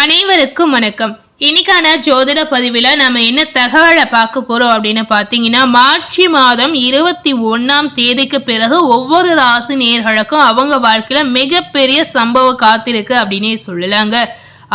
அனைவருக்கும் வணக்கம். இன்னைக்கான ஜோதிட பதிவில் நம்ம என்ன தகவலை பார்க்க போறோம் அப்படின்னு பார்த்தீங்கன்னா, மார்ச் மாதம் 21ஆம் தேதிக்கு பிறகு ஒவ்வொரு ராசி நேயர்களுக்கும் அவங்க வாழ்க்கையில மிகப்பெரிய சம்பவம் காத்திருக்கு அப்படின்னே சொல்லலாங்க.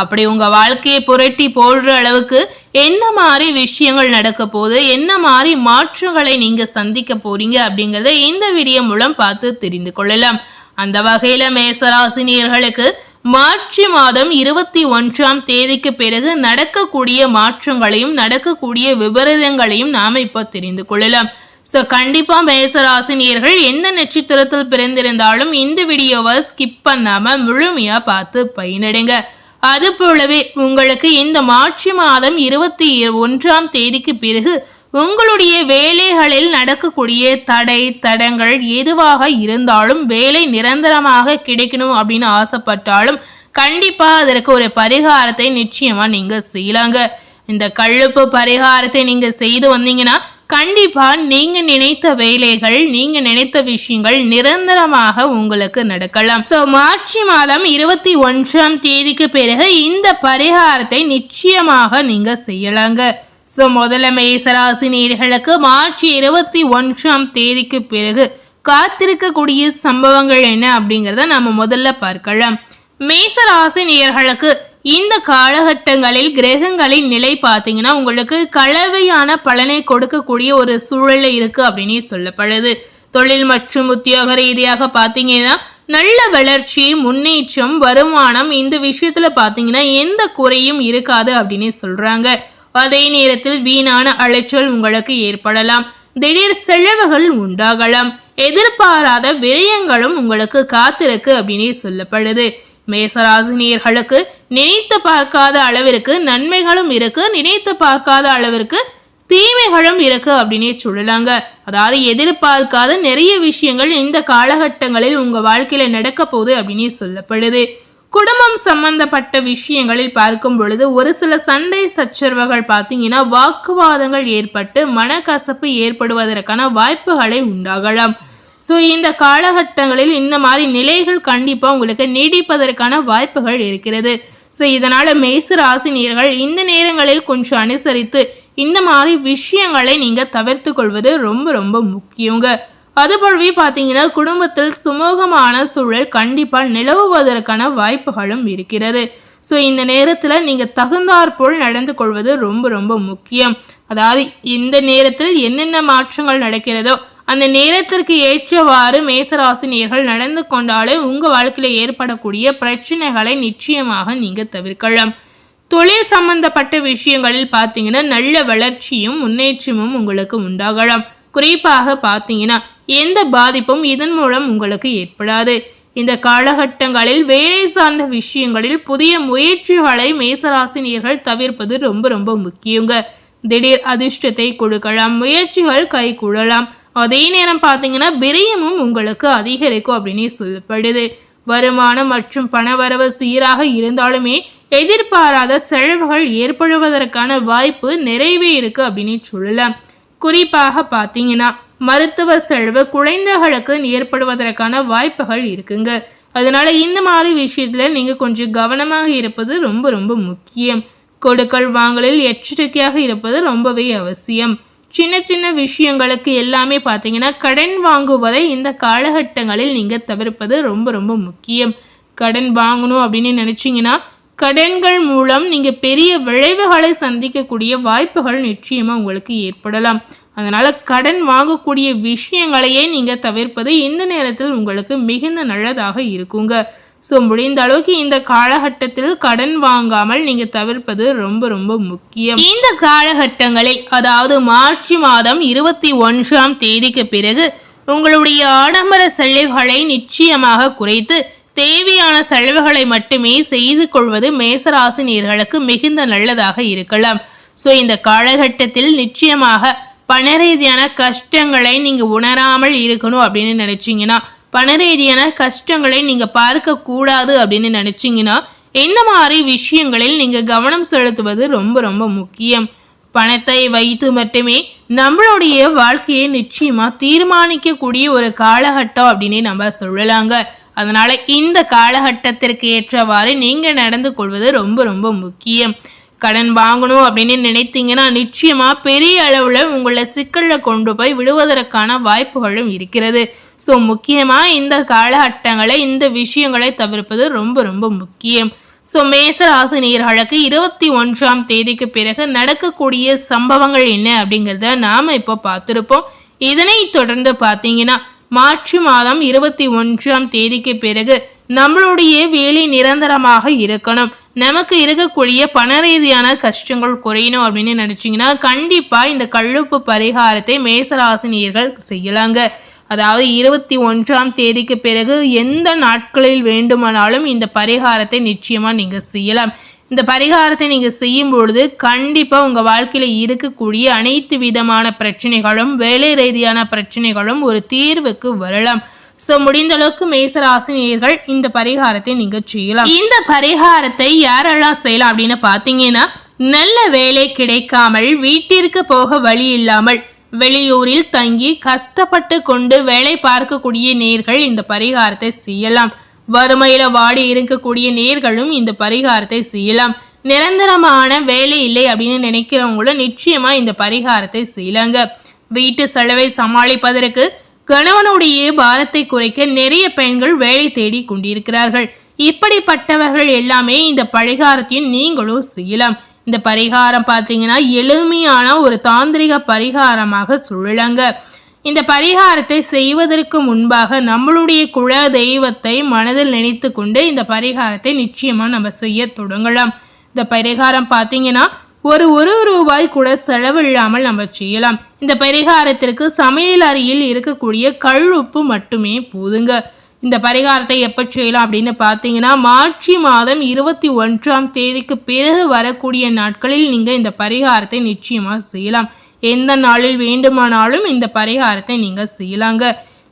அப்படி உங்க வாழ்க்கையை புரட்டி போடுற அளவுக்கு என்ன மாதிரி விஷயங்கள் நடக்க போகுது, என்ன மாதிரி மாற்றங்களை நீங்க சந்திக்க போறீங்க அப்படிங்கறத இந்த வீடியோ மூலம் பார்த்து தெரிந்து கொள்ளலாம். அந்த வகையில மேசராசினியர்களுக்கு மார்ச் மாதம் 21ஆம் தேதிக்கு பிறகு நடக்கக்கூடிய மாற்றங்களையும் நடக்கக்கூடிய விபரீதங்களையும் நாம இப்போ தெரிந்து கொள்ளலாம். ஸோ கண்டிப்பா மேசராசினியர்கள் எந்த நட்சத்திரத்தில் பிறந்திருந்தாலும் இந்த வீடியோவை ஸ்கிப் பண்ணாம முழுமையா பார்த்து பயனடைங்க. அது போலவே உங்களுக்கு இந்த மார்ச் மாதம் 21ஆம் தேதிக்கு பிறகு உங்களுடைய வேலைகளில் நடக்கக்கூடிய தடங்கள் எதுவாக இருந்தாலும் வேலை நிரந்தரமாக கிடைக்கணும் அப்படின்னு ஆசைப்பட்டாலும் கண்டிப்பா அதற்கு ஒரு பரிகாரத்தை நிச்சயமா நீங்க செய்யலாங்க. இந்த கழுப்பு பரிகாரத்தை நீங்க செய்து வந்தீங்கன்னா கண்டிப்பா நீங்க நினைத்த வேலைகள், நீங்க நினைத்த விஷயங்கள் நிரந்தரமாக உங்களுக்கு நடக்கலாம். சோ மார்ச் மாதம் 21ஆம் தேதிக்கு பிறகு இந்த பரிகாரத்தை நிச்சயமாக நீங்க செய்யலாங்க. ஸோ முதல்ல மேசராசி நேயர்களுக்கு மார்ச் 21ஆம் தேதிக்கு பிறகு காத்திருக்கக்கூடிய சம்பவங்கள் என்ன அப்படிங்கிறத நம்ம முதல்ல பார்க்கலாம். மேசராசி நேயர்களுக்கு இந்த காலகட்டங்களில் கிரகங்களின் நிலை பார்த்தீங்கன்னா உங்களுக்கு கலவையான பலனை கொடுக்கக்கூடிய ஒரு சூழல் இருக்கு அப்படின்னு சொல்லப்படுது. தொழில் மற்றும் உத்தியோக ரீதியாக பார்த்தீங்கன்னா நல்ல வளர்ச்சி, முன்னேற்றம், வருமானம் இந்த விஷயத்துல பார்த்தீங்கன்னா எந்த குறையும் இருக்காது அப்படின்னு சொல்றாங்க. அதே நேரத்தில் வீணான அலைச்சல் உங்களுக்கு ஏற்படலாம், திடீர் செலவுகள் உண்டாகலாம், எதிர்பாராத விரயங்களும் உங்களுக்கு காத்திருக்கு அப்படின்னு சொல்லப்படுது. மேசராசினியர்களுக்கு நினைத்து பார்க்காத அளவிற்கு நன்மைகளும் இருக்கு, நினைத்து பார்க்காத அளவிற்கு தீமைகளும் இருக்கு அப்படின்னே சொல்லலாங்க. அதாவது எதிர்பார்க்காத நிறைய விஷயங்கள் இந்த காலகட்டங்களில் உங்க வாழ்க்கையில நடக்க போகுது அப்படின்னு சொல்லப்படுது. குடும்பம் சம்பந்தப்பட்ட விஷயங்களில் பார்க்கும் பொழுது ஒரு சில சண்டை சச்சரவுகள் பார்த்தீங்கன்னா வாக்குவாதங்கள் ஏற்பட்டு மனக்கசப்பு ஏற்படுவதற்கான வாய்ப்புகளை உண்டாகலாம். ஸோ இந்த காலகட்டங்களில் இந்த மாதிரி நிலைகள் கண்டிப்பா உங்களுக்கு நீடிப்பதற்கான வாய்ப்புகள் இருக்கிறது. ஸோ இதனால மேச ராசினியர்கள் இந்த நேரங்களில் கொஞ்சம் அனுசரித்து இந்த மாதிரி விஷயங்களை நீங்க தவிர்த்து கொள்வது ரொம்ப ரொம்ப முக்கியங்க. அதுபோலவே பார்த்தீங்கன்னா குடும்பத்தில் சுமூகமான சூழல் கண்டிப்பாக நிலவுவதற்கான வாய்ப்புகளும் இருக்கிறது. ஸோ இந்த நேரத்தில் நீங்கள் தகுந்தாற்போல் நடந்து கொள்வது ரொம்ப ரொம்ப முக்கியம். அதாவது இந்த நேரத்தில் என்னென்ன மாற்றங்கள் நடக்கிறதோ அந்த நேரத்திற்கு ஏற்றவாறு மேசராசினியர்கள் நடந்து கொண்டாலே உங்கள் வாழ்க்கையில் ஏற்படக்கூடிய பிரச்சனைகளை நிச்சயமாக நீங்கள் தவிர்க்கலாம். தொழில் சம்பந்தப்பட்ட விஷயங்களில் பார்த்தீங்கன்னா நல்ல வளர்ச்சியும் முன்னேற்றமும் உங்களுக்கு உண்டாகலாம். குறிப்பாக பார்த்தீங்கன்னா எந்த பாதிப்பும் இதன் மூலம் உங்களுக்கு ஏற்படாது. இந்த காலகட்டங்களில் வேலை சார்ந்த விஷயங்களில் புதிய முயற்சிகளை மேசராசினியர்கள் தவிர்ப்பது ரொம்ப ரொம்ப முக்கியங்க. திடீர் அதிர்ஷ்டத்தை கொடுக்கலாம், முயற்சிகள் கை கூடலாம். அதே நேரம் பார்த்தீங்கன்னா விரயமும் உங்களுக்கு அதிகரிக்கும் அப்படின்னு சொல்லப்படுது. வருமானம் மற்றும் பணவரவு சீராக இருந்தாலுமே எதிர்பாராத செலவுகள் ஏற்படுவதற்கான வாய்ப்பு நிறையவே இருக்கு அப்படின்னு சொல்லலாம். குறிப்பாக பார்த்தீங்கன்னா மருத்துவ செலவு குழந்தைகளுக்கு ஏற்படுவதற்கான வாய்ப்புகள் இருக்குங்க. அதனால இந்த மாதிரி விஷயத்துல நீங்க கொஞ்சம் கவனமாக இருப்பது ரொம்ப ரொம்ப முக்கியம். கொடுக்கல் வாங்கலில் எச்சரிக்கையாக இருப்பது ரொம்பவே அவசியம். சின்ன சின்ன விஷயங்களுக்கு எல்லாமே பார்த்தீங்கன்னா கடன் வாங்குவதை இந்த காலகட்டங்களில் நீங்க தவிர்ப்பது ரொம்ப ரொம்ப முக்கியம். கடன் வாங்கணும் அப்படின்னு நினைச்சீங்கன்னா கடன்கள் மூலம் நீங்க பெரிய விளைவுகளை சந்திக்கக்கூடிய வாய்ப்புகள் நிச்சயமா உங்களுக்கு ஏற்படலாம். அதனால கடன் வாங்கக்கூடிய விஷயங்களையே நீங்க தவிர்ப்பது இந்த நேரத்தில் உங்களுக்கு மிகுந்த நல்லதாக இருக்குங்க. ஸோ முடிந்த அளவுக்கு இந்த காலகட்டத்தில் கடன் வாங்காமல் நீங்க தவிர்ப்பது ரொம்ப ரொம்ப முக்கியம். இந்த காலகட்டங்களில் அதாவது மார்ச் மாதம் 21ஆம் தேதிக்கு பிறகு உங்களுடைய ஆடம்பர செலவுகளை நிச்சயமாக குறைத்து தேவையான செலவுகளை மட்டுமே செய்து கொள்வது மேசராசினியர்களுக்கு மிகுந்த நல்லதாக இருக்கலாம். ஸோ இந்த காலகட்டத்தில் நிச்சயமாக பண ரீதியான கஷ்டங்களை நீங்க உணராமல் இருக்கணும் அப்படின்னு நினைச்சீங்கன்னா, பண ரீதியான கஷ்டங்களை நீங்க பார்க்க கூடாது அப்படின்னு நினைச்சீங்கன்னா இந்த மாதிரி விஷயங்களில் நீங்க கவனம் செலுத்துவது ரொம்ப ரொம்ப முக்கியம். பணத்தை வைத்து மட்டுமே நம்மளுடைய வாழ்க்கையை நிச்சயமா தீர்மானிக்கக்கூடிய ஒரு காலகட்டம் அப்படின்னு நம்ம சொல்லலாங்க. அதனால இந்த காலகட்டத்திற்கு ஏற்றவாறு நீங்க நடந்து கொள்வது ரொம்ப ரொம்ப முக்கியம். கடன் வாங்கணும் அப்படின்னு நினைத்தீங்கன்னா நிச்சயமா பெரிய அளவுல உங்களை சிக்கல்ல கொண்டு போய் விடுவதற்கான வாய்ப்புகளும் இருக்கிறது. ஸோ முக்கியமா இந்த காலகட்டங்களை இந்த விஷயங்களை தவிர்ப்பது ரொம்ப ரொம்ப முக்கியம். ஸோ மேச ராசினியர்களுக்கு 21ஆம் தேதிக்கு பிறகு நடக்கக்கூடிய சம்பவங்கள் என்ன அப்படிங்கிறத நாம இப்போ பார்த்துருப்போம். இதனை தொடர்ந்து பார்த்தீங்கன்னா மார்ச் மாதம் 21ஆம் தேதிக்கு பிறகு நம்மளுடைய வேலை நிரந்தரமாக இருக்கணும், நமக்கு இருக்கக்கூடிய பண ரீதியான கஷ்டங்கள் குறையணும் அப்படின்னு நினைச்சீங்கன்னா கண்டிப்பா இந்த கள்ளுப்பு பரிகாரத்தை மேசராசினியர்கள் செய்யலாங்க. அதாவது 21ஆம் தேதிக்கு பிறகு எந்த நாட்களில் வேண்டுமானாலும் இந்த பரிகாரத்தை நிச்சயமா நீங்க செய்யலாம். இந்த பரிகாரத்தை நீங்க செய்யும் பொழுது கண்டிப்பா உங்க வாழ்க்கையில இருக்கக்கூடிய அனைத்து விதமான பிரச்சனைகளும் வேலை ரீதியான பிரச்சனைகளும் ஒரு தீர்வுக்கு வரலாம். சோ முடிந்த அளவுக்கு மேசராசினியர்கள் இந்த பரிகாரத்தை நீங்க செய்யலாம். இந்த பரிகாரத்தை யாரெல்லாம் செய்யலாம் அப்படின்னு பாத்தீங்கன்னா, நல்ல வேலை கிடைக்காமல் வீட்டிற்கு போக வழி இல்லாமல் வெளியூரில் தங்கி கஷ்டப்பட்டு கொண்டு வேலை பார்க்கக்கூடிய நேர்கள் இந்த பரிகாரத்தை செய்யலாம். வறுமையில வாடி இருக்கக்கூடிய நேர்களும் இந்த பரிகாரத்தை செய்யலாம். நிரந்தரமான வேலை இல்லை அப்படின்னு நினைக்கிறவங்களும் நிச்சயமா இந்த பரிகாரத்தை செய்யலாங்க. வீட்டு செலவை சமாளிப்பதற்கு கணவனுடைய பாரத்தை குறைக்க நிறைய பெண்கள் வேலை தேடி கொண்டிருக்கிறார்கள். இப்படிப்பட்டவர்கள் எல்லாமே இந்த பரிகாரத்தையும் நீங்களும் செய்யலாம். இந்த பரிகாரம் பார்த்தீங்கன்னா எளிமையான ஒரு தாந்திரிக பரிகாரமாக சொல்லலாங்க. இந்த பரிகாரத்தை செய்வதற்கு முன்பாக நம்மளுடைய குல தெய்வத்தை மனதில் நினைத்து கொண்டு இந்த பரிகாரத்தை நிச்சயமா நம்ம செய்ய தொடங்கலாம். இந்த பரிகாரம் பார்த்தீங்கன்னா ஒரு ரூபாய் கூட செலவில்லாமல் நம்ம செய்யலாம். இந்த பரிகாரத்திற்கு சமையல் அறையில் இருக்கக்கூடிய கல் உப்பு மட்டுமே போதுங்க. இந்த பரிகாரத்தை எப்போ செய்யலாம் அப்படின்னு பார்த்தீங்கன்னா மார்ச் மாதம் 21ஆம் தேதிக்கு பிறகு வரக்கூடிய நாட்களில் நீங்கள் இந்த பரிகாரத்தை நிச்சயமாக செய்யலாம். எந்த நாளில் வேண்டுமானாலும் இந்த பரிகாரத்தை நீங்கள் செய்யலாங்க.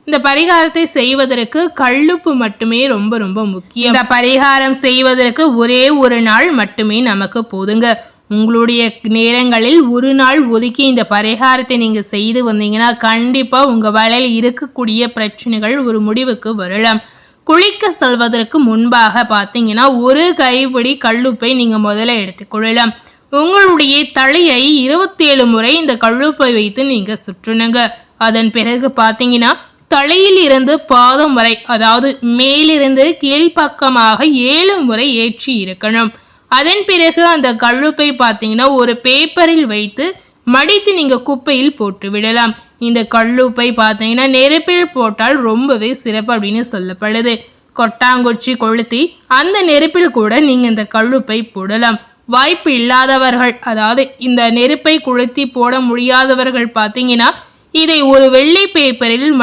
இந்த பரிகாரத்தை செய்வதற்கு கல்லுப்பு மட்டுமே ரொம்ப ரொம்ப முக்கியம். இந்த பரிகாரம் செய்வதற்கு ஒரே ஒரு நாள் மட்டுமே நமக்கு போதுங்க. உங்களுடைய நேரங்களில் ஒரு நாள் ஒதுக்கி இந்த பரிகாரத்தை நீங்கள் செய்து வந்தீங்கன்னா கண்டிப்பாக உங்கள் வேலையில் இருக்கக்கூடிய பிரச்சனைகள் ஒரு முடிவுக்கு வரலாம். குளிக்க செல்வதற்கு முன்பாக பார்த்தீங்கன்னா ஒரு கைப்பிடி கல்லுப்பை நீங்கள் முதல்ல எடுத்துக்கொள்ளலாம். உங்களுடைய தலையை 27 முறை இந்த கல்லுப்பை வைத்து நீங்கள் சுற்றணுங்க. அதன் பிறகு பார்த்தீங்கன்னா தலையில் இருந்து பாதம் வரை, அதாவது மேலிருந்து கீழ்ப்பக்கமாக 7 முறை ஏற்றி இருக்கணும். அதன் பிறகு அந்த கல்லுப்பை பார்த்தீங்கன்னா ஒரு பேப்பரில் வைத்து மடித்து நீங்கள் குப்பையில் போட்டு விடலாம். இந்த கல்லுப்பை பார்த்தீங்கன்னா நெருப்பில் போட்டால் ரொம்பவே சிறப்பு அப்படின்னு சொல்லப்படுது. கொட்டாங்குச்சி கொளுத்தி அந்த நெருப்பில் கூட நீங்கள் இந்த கல்லுப்பை போடலாம். வாய்ப்பு இல்லாதவர்கள், அதாவது இந்த நெருப்பை கொளுத்தி போட முடியாதவர்கள் பார்த்தீங்கன்னா இதை ஒரு வெள்ளை பேப்பரில்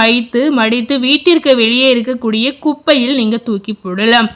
மடித்து வீட்டிற்கு வெளியே இருக்கக்கூடிய குப்பையில் நீங்கள் தூக்கி போடலாம்.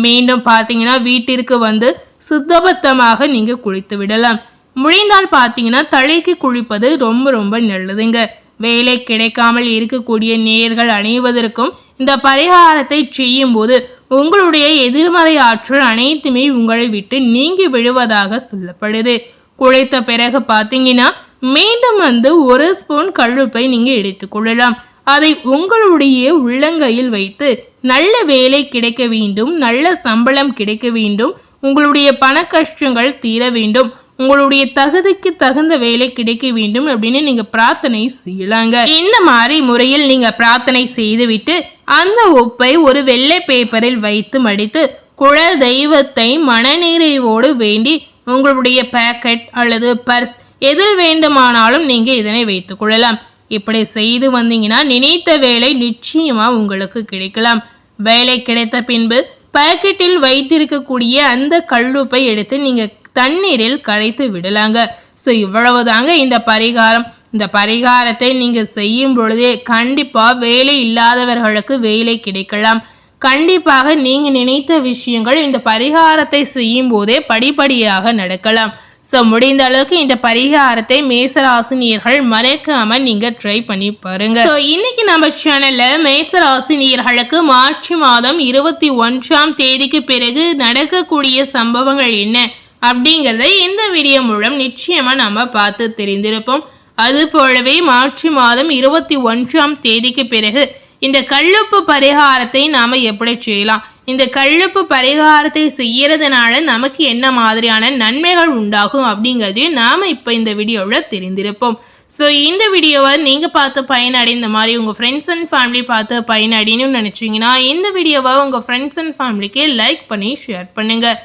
மீண்டும் பார்த்தீங்கன்னா வீட்டிற்கு வந்து சுத்தபத்தமாக நீங்கள் குளித்து விடலாம். முடிந்தால் பார்த்தீங்கன்னா தலைக்கு குளிப்பது ரொம்ப ரொம்ப நல்லதுங்க. வேலை கிடைக்காமல் இருக்கக்கூடிய நேயர்கள் அனைவதற்கும் இந்த பரிகாரத்தை செய்யும் போது உங்களுடைய எதிர்மறை ஆற்றல் அனைத்துமே உங்களை விட்டு நீங்கி விழுவதாக சொல்லப்படுது. குளித்த பிறகு பார்த்தீங்கன்னா மீண்டும் வந்து 1 ஸ்பூன் கல்லுப்பை நீங்கள் எடுத்துக்கொள்ளலாம். அதை உங்களுடைய உள்ளங்கையில் வைத்து நல்ல வேலை கிடைக்க வேண்டும், நல்ல சம்பளம் கிடைக்க வேண்டும், உங்களுடைய பண கஷ்டங்கள் தீர வேண்டும், உங்களுடைய தகுதிக்கு தகுந்த வேலை கிடைக்க வேண்டும் அப்படின்னு நீங்க பிரார்த்தனை செய்யலாங்க. இந்த மாதிரி முறையில் நீங்க பிரார்த்தனை செய்துவிட்டு அந்த உப்பை ஒரு வெள்ளை பேப்பரில் வைத்து மடித்து குல தெய்வத்தை மனநிறைவோடு வேண்டி உங்களுடைய பாக்கெட் அல்லது பர்ஸ் எதில் வேண்டுமானாலும் நீங்க இதனை வைத்துக் கொள்ளலாம். இப்படி செய்து வந்தீங்கன்னா நினைத்த வேலை நிச்சயமா உங்களுக்கு கிடைக்கலாம். வேலை கிடைத்த பின்பு பாக்கெட்டில் வைத்திருக்கக்கூடிய அந்த கல்லுப்பை எடுத்து நீங்க தண்ணீரில் கரைத்து விடலாங்க. ஸோ இவ்வளவுதாங்க இந்த பரிகாரம். இந்த பரிகாரத்தை நீங்க செய்யும் பொழுதே கண்டிப்பா வேலை இல்லாதவர்களுக்கு வேலை கிடைக்கலாம். கண்டிப்பாக நீங்க நினைத்த விஷயங்கள் இந்த பரிகாரத்தை செய்யும் போதே படிப்படியாக நடக்கலாம். ஸோ முடிந்த அளவுக்கு இந்த பரிகாரத்தை மேசராசினியர்கள் மறக்காம நீங்க ட்ரை பண்ணி பாருங்க. ஸோ இன்னைக்கு நம்ம சேனல்ல மேசராசினியர்களுக்கு மார்ச் மாதம் 21ஆம் தேதிக்கு பிறகு நடக்கக்கூடிய சம்பவங்கள் என்ன அப்படிங்கிறத இந்த வீடியோ மூலம் நிச்சயமா நம்ம பார்த்து தெரிந்திருப்போம். அது போலவே மார்ச் மாதம் 21ஆம் தேதிக்கு பிறகு இந்த கல்லுப்பு பரிகாரத்தை நாம் எப்படி செய்யலாம், இந்த கல்லுப்பு பரிகாரத்தை செய்யறதுனால நமக்கு என்ன மாதிரியான நன்மைகள் உண்டாகும் அப்படிங்கிறதையும் நாம் இப்போ இந்த வீடியோவில் தெரிந்திருப்போம். ஸோ இந்த வீடியோவை நீங்கள் பார்த்து பயனடை, இந்த மாதிரி உங்கள் ஃப்ரெண்ட்ஸ் அண்ட் ஃபேமிலி பார்த்து பயனடைன்னு நினச்சிங்கன்னா இந்த வீடியோவை உங்கள் ஃப்ரெண்ட்ஸ் அண்ட் ஃபேமிலிக்கு லைக் பண்ணி ஷேர் பண்ணுங்கள்.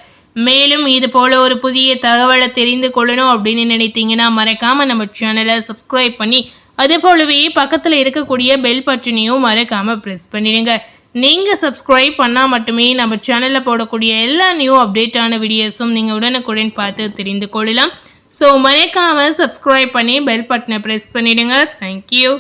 மேலும் இது போல் ஒரு புதிய தகவலை தெரிந்து கொள்ளணும் அப்படின்னு நினைத்தீங்கன்னா மறக்காமல் நம்ம சேனலை சப்ஸ்கிரைப் பண்ணி அதே போலவே பக்கத்தில் இருக்கக்கூடிய பெல் பட்டனையும் மறக்காமல் ப்ரெஸ் பண்ணிடுங்க. நீங்கள் சப்ஸ்கிரைப் பண்ணால் மட்டுமே நம்ம சேனலில் போடக்கூடிய எல்லா நியூ அப்டேட்டான வீடியோஸும் நீங்கள் உடனுக்குடன் பார்த்து தெரிந்து கொள்ளலாம். ஸோ மறக்காமல் சப்ஸ்கிரைப் பண்ணி பெல் பட்டனை ப்ரெஸ் பண்ணிவிடுங்க. தேங்க்யூ.